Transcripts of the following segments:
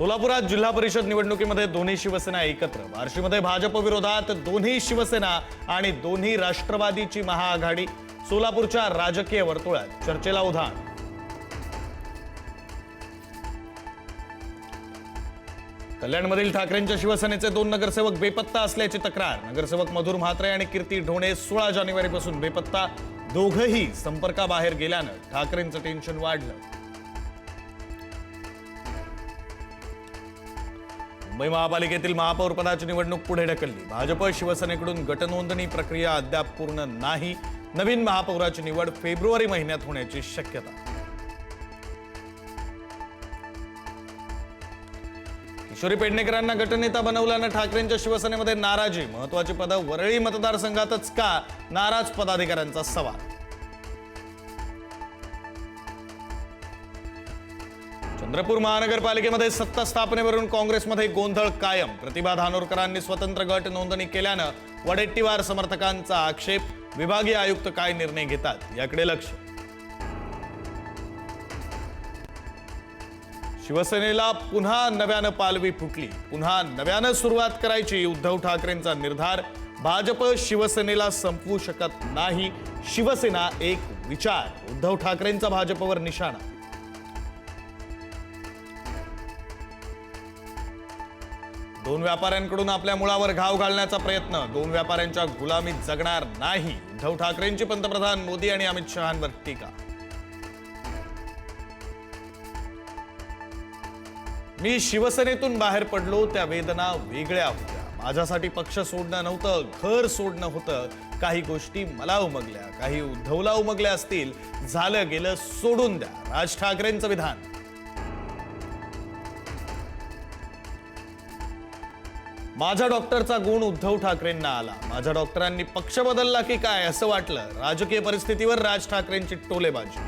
सोलापुरात जिल्हा परिषद निवडणुकीमध्ये दोन्ही शिवसेना एकत्र। बार्शीमध्ये भाजप विरोधात दोन्ही शिवसेना आणि दोन्ही राष्ट्रवादीची महाआघाडी। सोलापूरच्या राजकीय वर्तुळात चर्चेला उधाण। कल्याणमधील ठाकरेंच्या शिवसेनेचे 2 नगरसेवक बेपत्ता असल्याची तक्रार। नगरसेवक मधुर म्हात्रे आणि कीर्ती ढोणे 16 जानेवारीपासून बेपत्ता। दोघंही संपर्काबाहेर गेल्यानं ठाकरेंचं टेन्शन वाढलं। मुंबई महापालिकेतील महापौर पदाची निवडणूक पुढे ढकलली। भाजप शिवसेनेकडून गटनोंदणी प्रक्रिया अद्याप पूर्ण नाही। नवीन महापौराची निवड फेब्रुवारी महिन्यात होण्याची शक्यता। किशोरी पेडणेकरांना गटनेता बनवल्यानं ठाकरेंच्या शिवसेनेमध्ये नाराजी। महत्वाची पदं वरळी मतदारसंघातच का, नाराज पदाधिकाऱ्यांचा सवाल। चंद्रपूर महानगरपालिकेमध्ये सत्ता स्थापनेवरून काँग्रेसमध्ये गोंधळ कायम। प्रतिभा धानोरकरांनी स्वतंत्र गट नोंदणी केल्यानं वडेट्टीवार समर्थकांचा आक्षेप। विभागीय आयुक्त काय निर्णय घेतात याकडे लक्ष। शिवसेनेला पुन्हा नव्यानं पालवी फुटली। पुन्हा नव्यानं सुरुवात करायची उद्धव ठाकरेंचा निर्धार। भाजप शिवसेनेला संपवू शकत नाही। शिवसेना एक विचार। उद्धव ठाकरेंचा भाजपवर निशाणा। दोन व्यापाऱ्यांकडून आपल्या मुळावर घाव घालण्याचा प्रयत्न। दोन व्यापाऱ्यांच्या गुलामीत जगणार नाही। उद्धव ठाकरेंची पंतप्रधान मोदी आणि अमित शहांवर टीका। मी शिवसेनेतून बाहेर पडलो त्या वेदना वेगळ्या होत्या। माझ्यासाठी पक्ष सोडणं नव्हतं, घर सोडणं होतं। काही गोष्टी मला उमगल्या, काही उद्धवला उमगल्या असतील। झालं गेलं सोडून द्या, राज ठाकरेंचं विधान। माझ्या डॉक्टरचा गुण उद्धव ठाकरेंना आला। माझ्या डॉक्टरांनी पक्ष बदलला की काय असं वाटलं। राजकीय परिस्थितीवर राज ठाकरेंची टोलेबाजी।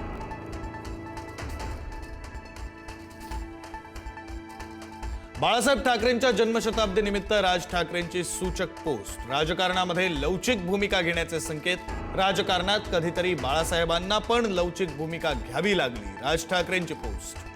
बाळासाहेब ठाकरेंच्या जन्मशताब्दी निमित्त राज ठाकरेंची सूचक पोस्ट। राजकारणामध्ये लवचिक भूमिका घेण्याचे संकेत। राजकारणात कधीतरी बाळासाहेबांना पण लवचिक भूमिका घ्यावी लागली। राज ठाकरेंची पोस्ट।